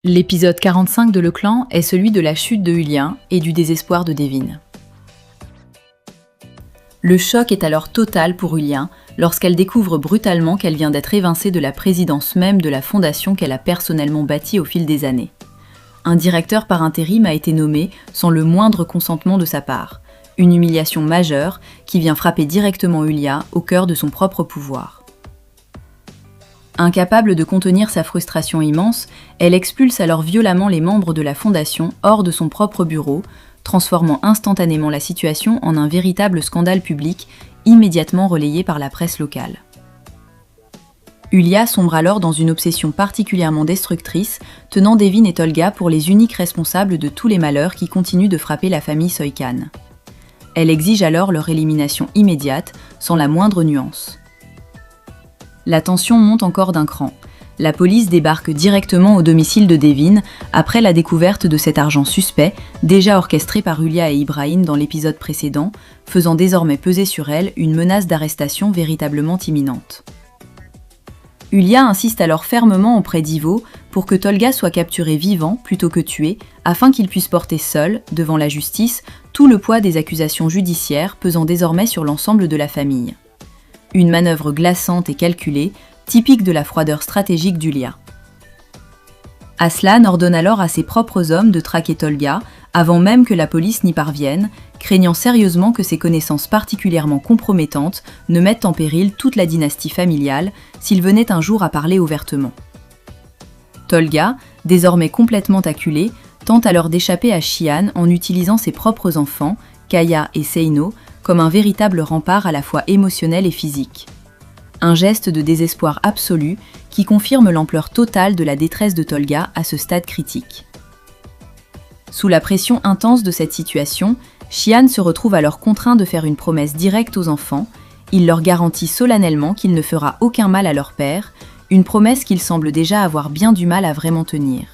L'épisode 45 de Le Clan est celui de la chute de Ulya et du désespoir de Devin. Le choc est alors total pour Ulya lorsqu'elle découvre brutalement qu'elle vient d'être évincée de la présidence même de la fondation qu'elle a personnellement bâtie au fil des années. Un directeur par intérim a été nommé sans le moindre consentement de sa part, une humiliation majeure qui vient frapper directement Ulya au cœur de son propre pouvoir. Incapable de contenir sa frustration immense, elle expulse alors violemment les membres de la fondation hors de son propre bureau, transformant instantanément la situation en un véritable scandale public, immédiatement relayé par la presse locale. Ulya sombre alors dans une obsession particulièrement destructrice, tenant Devin et Tolga pour les uniques responsables de tous les malheurs qui continuent de frapper la famille Soykan. Elle exige alors leur élimination immédiate, sans la moindre nuance. La tension monte encore d'un cran. La police débarque directement au domicile de Devin après la découverte de cet argent suspect, déjà orchestré par Ulya et Ibrahim dans l'épisode précédent, faisant désormais peser sur elle une menace d'arrestation véritablement imminente. Ulya insiste alors fermement auprès d'Ivo pour que Tolga soit capturé vivant plutôt que tué, afin qu'il puisse porter seul, devant la justice, tout le poids des accusations judiciaires pesant désormais sur l'ensemble de la famille. Une manœuvre glaçante et calculée, typique de la froideur stratégique d'Ulya. Aslan ordonne alors à ses propres hommes de traquer Tolga, avant même que la police n'y parvienne, craignant sérieusement que ses connaissances particulièrement compromettantes ne mettent en péril toute la dynastie familiale s'il venait un jour à parler ouvertement. Tolga, désormais complètement acculé, tente alors d'échapper à Xi'an en utilisant ses propres enfants, Kaya et Seino, comme un véritable rempart à la fois émotionnel et physique. Un geste de désespoir absolu qui confirme l'ampleur totale de la détresse de Tolga à ce stade critique. Sous la pression intense de cette situation, Xi'an se retrouve alors contraint de faire une promesse directe aux enfants. Il leur garantit solennellement qu'il ne fera aucun mal à leur père, une promesse qu'il semble déjà avoir bien du mal à vraiment tenir.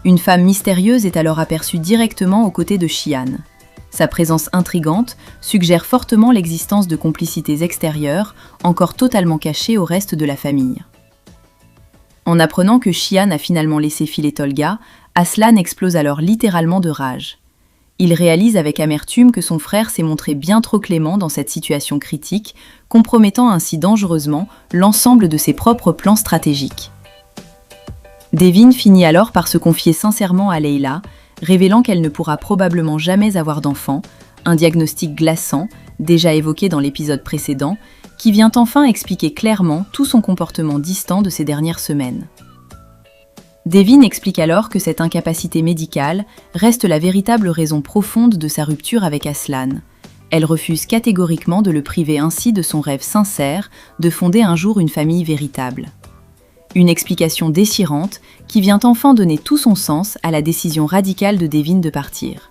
Une femme mystérieuse est alors aperçue directement aux côtés de Xi'an. Sa présence intrigante suggère fortement l'existence de complicités extérieures, encore totalement cachées au reste de la famille. En apprenant que Xi'an a finalement laissé filer Tolga, Aslan explose alors littéralement de rage. Il réalise avec amertume que son frère s'est montré bien trop clément dans cette situation critique, compromettant ainsi dangereusement l'ensemble de ses propres plans stratégiques. Devin finit alors par se confier sincèrement à Leila, révélant qu'elle ne pourra probablement jamais avoir d'enfant, un diagnostic glaçant, déjà évoqué dans l'épisode précédent, qui vient enfin expliquer clairement tout son comportement distant de ces dernières semaines. Devin explique alors que cette incapacité médicale reste la véritable raison profonde de sa rupture avec Aslan. Elle refuse catégoriquement de le priver ainsi de son rêve sincère de fonder un jour une famille véritable. Une explication déchirante qui vient enfin donner tout son sens à la décision radicale de Devin de partir.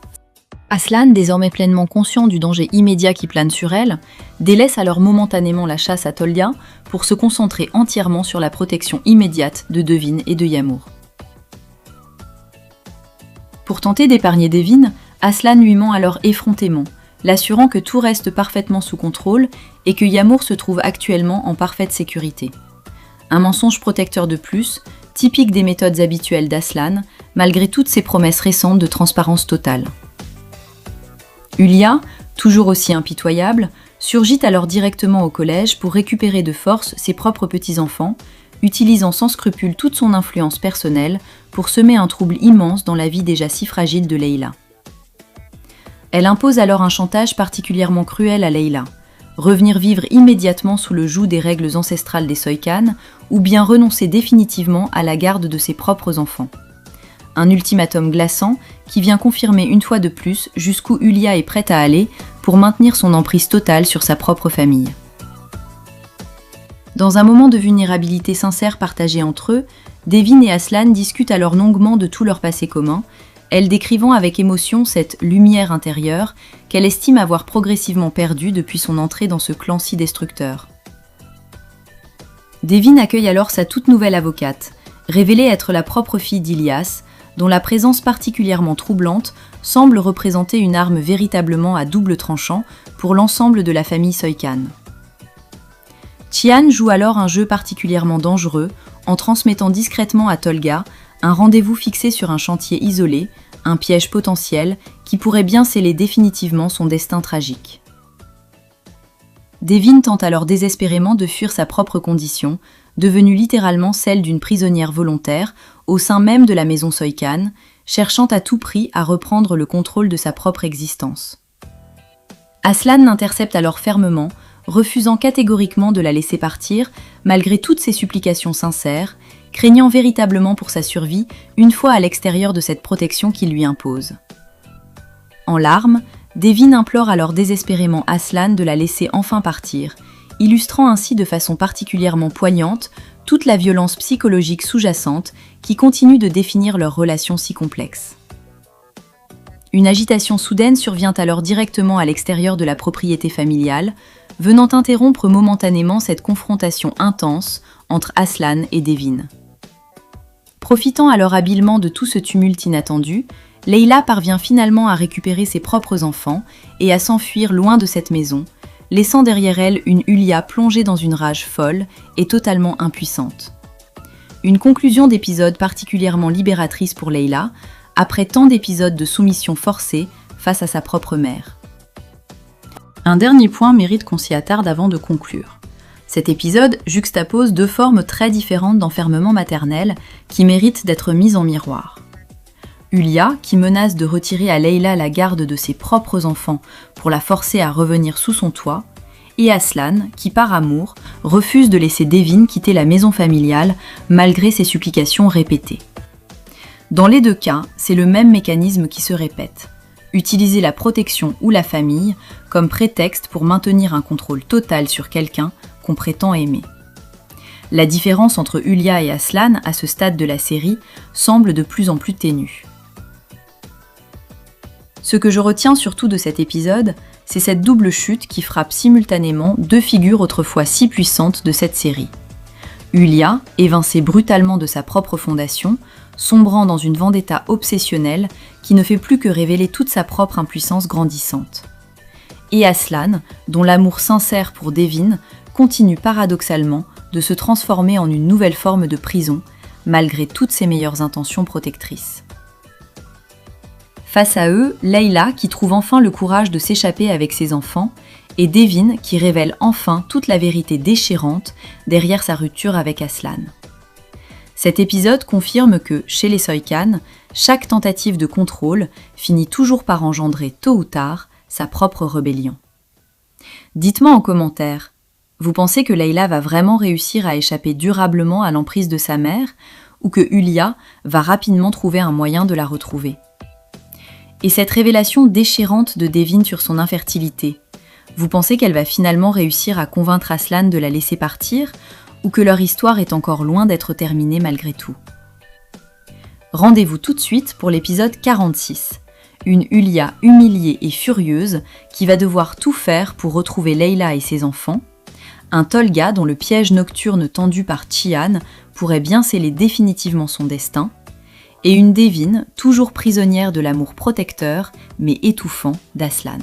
Aslan, désormais pleinement conscient du danger immédiat qui plane sur elle, délaisse alors momentanément la chasse à Tolga pour se concentrer entièrement sur la protection immédiate de Devin et de Yağmur. Pour tenter d'épargner Devin, Aslan lui ment alors effrontément, l'assurant que tout reste parfaitement sous contrôle et que Yağmur se trouve actuellement en parfaite sécurité. Un mensonge protecteur de plus, typique des méthodes habituelles d'Aslan, malgré toutes ses promesses récentes de transparence totale. Ulya, toujours aussi impitoyable, surgit alors directement au collège pour récupérer de force ses propres petits-enfants, utilisant sans scrupule toute son influence personnelle pour semer un trouble immense dans la vie déjà si fragile de Leila. Elle impose alors un chantage particulièrement cruel à Leila. Revenir vivre immédiatement sous le joug des règles ancestrales des Soykan, ou bien renoncer définitivement à la garde de ses propres enfants. Un ultimatum glaçant qui vient confirmer une fois de plus jusqu'où Ulya est prête à aller pour maintenir son emprise totale sur sa propre famille. Dans un moment de vulnérabilité sincère partagée entre eux, Devin et Aslan discutent alors longuement de tout leur passé commun, elle décrivant avec émotion cette « lumière intérieure » qu'elle estime avoir progressivement perdue depuis son entrée dans ce clan si destructeur. Devin accueille alors sa toute nouvelle avocate, révélée être la propre fille d'Ilyas, dont la présence particulièrement troublante semble représenter une arme véritablement à double tranchant pour l'ensemble de la famille Soykan. Xi'an joue alors un jeu particulièrement dangereux en transmettant discrètement à Tolga un rendez-vous fixé sur un chantier isolé, un piège potentiel qui pourrait bien sceller définitivement son destin tragique. Devin tente alors désespérément de fuir sa propre condition, devenue littéralement celle d'une prisonnière volontaire au sein même de la maison Soykan, cherchant à tout prix à reprendre le contrôle de sa propre existence. Aslan l'intercepte alors fermement, refusant catégoriquement de la laisser partir, malgré toutes ses supplications sincères, craignant véritablement pour sa survie une fois à l'extérieur de cette protection qu'il lui impose. En larmes, Devin implore alors désespérément Aslan de la laisser enfin partir, illustrant ainsi de façon particulièrement poignante toute la violence psychologique sous-jacente qui continue de définir leur relation si complexe. Une agitation soudaine survient alors directement à l'extérieur de la propriété familiale, venant interrompre momentanément cette confrontation intense entre Aslan et Devin. Profitant alors habilement de tout ce tumulte inattendu, Layla parvient finalement à récupérer ses propres enfants et à s'enfuir loin de cette maison, laissant derrière elle une Yulia plongée dans une rage folle et totalement impuissante. Une conclusion d'épisode particulièrement libératrice pour Layla, après tant d'épisodes de soumission forcée face à sa propre mère. Un dernier point mérite qu'on s'y attarde avant de conclure. Cet épisode juxtapose deux formes très différentes d'enfermement maternel qui méritent d'être mises en miroir. Yulia, qui menace de retirer à Layla la garde de ses propres enfants pour la forcer à revenir sous son toit, et Aslan, qui par amour, refuse de laisser Devin quitter la maison familiale malgré ses supplications répétées. Dans les deux cas, c'est le même mécanisme qui se répète. Utiliser la protection ou la famille comme prétexte pour maintenir un contrôle total sur quelqu'un qu'on prétend aimer. La différence entre Yulia et Aslan à ce stade de la série semble de plus en plus ténue. Ce que je retiens surtout de cet épisode, c'est cette double chute qui frappe simultanément deux figures autrefois si puissantes de cette série. Yulia, évincée brutalement de sa propre fondation, sombrant dans une vendetta obsessionnelle qui ne fait plus que révéler toute sa propre impuissance grandissante. Et Aslan, dont l'amour sincère pour Devin continue paradoxalement de se transformer en une nouvelle forme de prison, malgré toutes ses meilleures intentions protectrices. Face à eux, Layla qui trouve enfin le courage de s'échapper avec ses enfants, et Devin qui révèle enfin toute la vérité déchirante derrière sa rupture avec Aslan. Cet épisode confirme que, chez les Soykan, chaque tentative de contrôle finit toujours par engendrer tôt ou tard sa propre rébellion. Dites-moi en commentaire, vous pensez que Layla va vraiment réussir à échapper durablement à l'emprise de sa mère, ou que Yulia va rapidement trouver un moyen de la retrouver? Et cette révélation déchirante de Devin sur son infertilité, vous pensez qu'elle va finalement réussir à convaincre Aslan de la laisser partir, ou que leur histoire est encore loin d'être terminée malgré tout? Rendez-vous tout de suite pour l'épisode 46, une Yulia humiliée et furieuse qui va devoir tout faire pour retrouver Layla et ses enfants, un Tolga dont le piège nocturne tendu par Chian pourrait bien sceller définitivement son destin, et une Devin toujours prisonnière de l'amour protecteur mais étouffant d'Aslan.